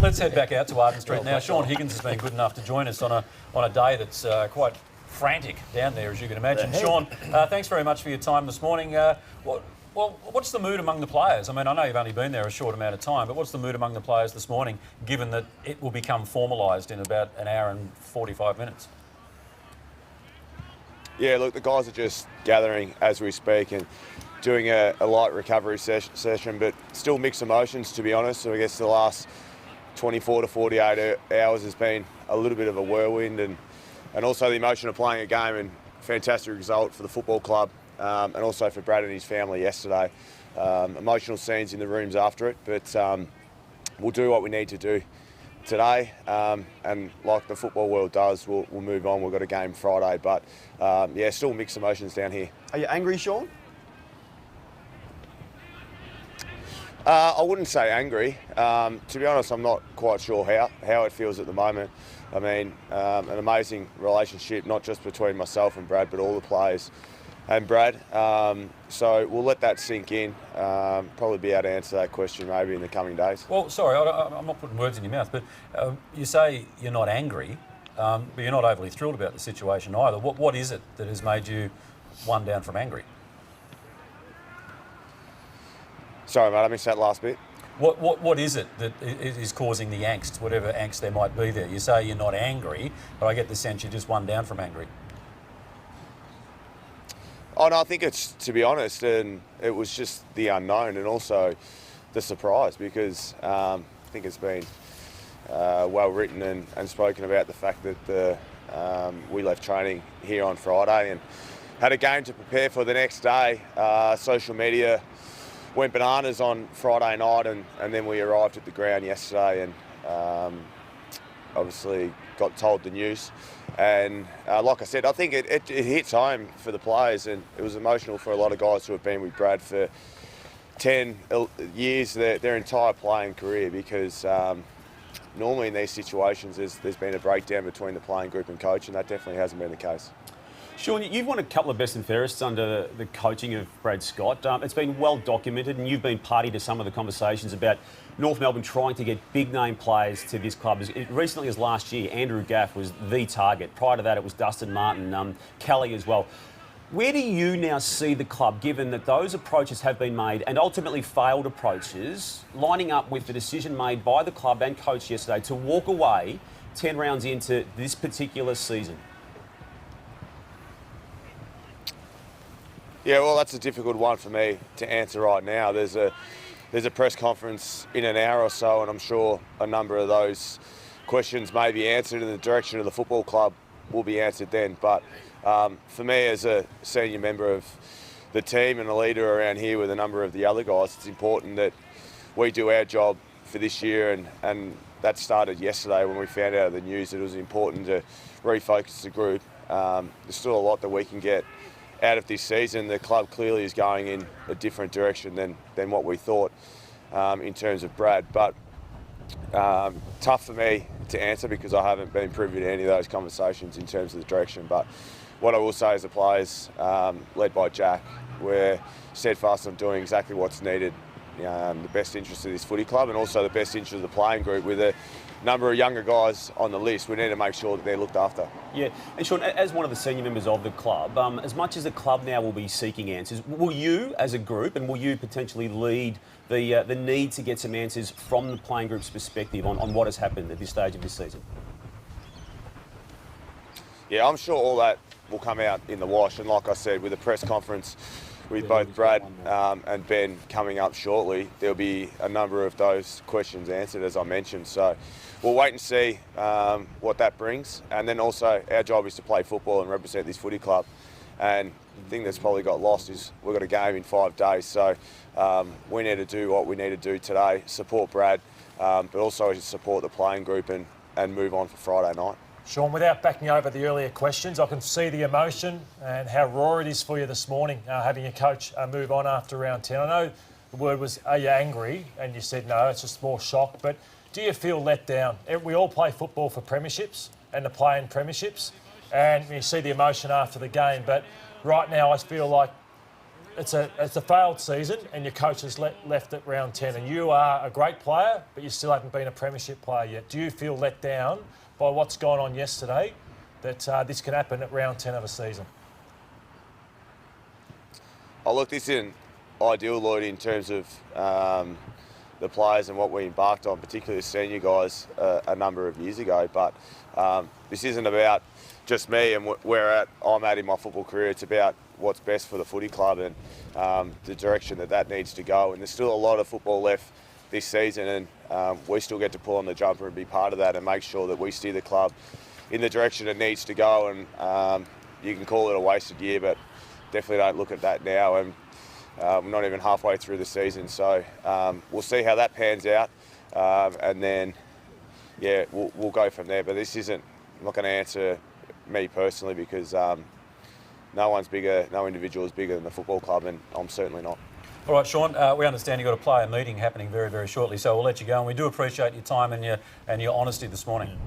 Let's head back out to Arden Street now. Shaun Higgins has been good enough to join us on a day that's quite frantic down there, as you can imagine. Shaun, thanks very much for your time this morning. What's the mood among the players? I mean, I know you've only been there a short amount of time, but what's the mood among the players this morning, given that it will become formalised in about an hour and 45 minutes? Yeah, look, the guys are just gathering as we speak and doing a light recovery session, but still mixed emotions, to be honest. So I guess the last 24 to 48 hours has been a little bit of a whirlwind, and also the emotion of playing a game, and fantastic result for the football club, and also for Brad and his family yesterday. Emotional scenes in the rooms after it, but we'll do what we need to do today, and like the football world does, we'll move on. We've got a game Friday, but yeah, still mixed emotions down here. Are you angry, Shaun? I wouldn't say angry. To be honest, I'm not quite sure how it feels at the moment. I mean, an amazing relationship, not just between myself and Brad, but all the players and Brad. So we'll let that sink in. Probably be able to answer that question maybe in the coming days. Well, sorry, I'm not putting words in your mouth, but you say you're not angry, but you're not overly thrilled about the situation either. What is it that has made you one down from angry? Sorry, mate, I missed that last bit. What is it that is causing the angst, whatever angst there might be there? You say you're not angry, but I get the sense you're just one down from angry. Oh, no, I think it's, to be honest, and it was just the unknown and also the surprise, because I think it's been well written and spoken about the fact that we left training here on Friday and had a game to prepare for the next day. Social media went bananas on Friday night, and then we arrived at the ground yesterday and obviously got told the news. And like I said, I think it hits home for the players, and it was emotional for a lot of guys who have been with Brad for 10 years, their entire playing career, because normally in these situations there's been a breakdown between the playing group and coach, and that definitely hasn't been the case. Shaun, you've won a couple of best and fairest under the coaching of Brad Scott. It's been well documented, and you've been party to some of the conversations about North Melbourne trying to get big-name players to this club. Recently as last year, Andrew Gaff was the target. Prior to that, it was Dustin Martin, Kelly as well. Where do you now see the club, given that those approaches have been made and ultimately failed approaches, lining up with the decision made by the club and coach yesterday to walk away 10 rounds into this particular season? Yeah, well, that's a difficult one for me to answer right now. There's a press conference in an hour or so, and I'm sure a number of those questions may be answered in the direction of the football club will be answered then. But for me, as a senior member of the team and a leader around here with a number of the other guys, it's important that we do our job for this year, and that started yesterday when we found out of the news that it was important to refocus the group. There's still a lot that we can get out of this season. The club clearly is going in a different direction than what we thought in terms of Brad. But tough for me to answer because I haven't been privy to any of those conversations in terms of the direction. But what I will say is the players, led by Jack, we're steadfast on doing exactly what's needed, the best interest of this footy club and also the best interest of the playing group. With a number of younger guys on the list, we need to make sure that they're looked after. Yeah, and Shaun, as one of the senior members of the club, as much as the club now will be seeking answers, will you as a group, and will you potentially lead the need to get some answers from the playing group's perspective on what has happened at this stage of this season? Yeah, I'm sure all that will come out in the wash, and like I said, with a press conference with both Brad and Ben coming up shortly, there'll be a number of those questions answered, as I mentioned. So we'll wait and see what that brings. And then also our job is to play football and represent this footy club. And the thing that's probably got lost is we've got a game in 5 days. So we need to do what we need to do today, support Brad, but also support the playing group and move on for Friday night. Shaun, without backing over the earlier questions, I can see the emotion and how raw it is for you this morning, having your coach move on after round 10. I know the word was, are you angry? And you said, no, it's just more shock. But do you feel let down? We all play football for premierships and to play in premierships. And you see the emotion after the game. But right now I feel like it's a failed season, and your coach has left at round 10, and you are a great player, but you still haven't been a premiership player yet. Do you feel let down by what's gone on yesterday that this can happen at round 10 of a season? Oh, look, this isn't ideal, Lloyd, in terms of the players and what we embarked on, particularly the senior guys a number of years ago. But this isn't about just me and where I'm at in my football career. It's about what's best for the footy club and the direction that needs to go. And there's still a lot of football left this season, and we still get to pull on the jumper and be part of that and make sure that we steer the club in the direction it needs to go. And you can call it a wasted year, but definitely don't look at that now. And we're not even halfway through the season, so we'll see how that pans out, and then we'll go from there. But this isn't, I'm not going to answer me personally, because no one's bigger, no individual is bigger than the football club, and I'm certainly not. All right, Shaun, we understand you've got a player meeting happening very, very shortly, so we'll let you go, and we do appreciate your time and your honesty this morning.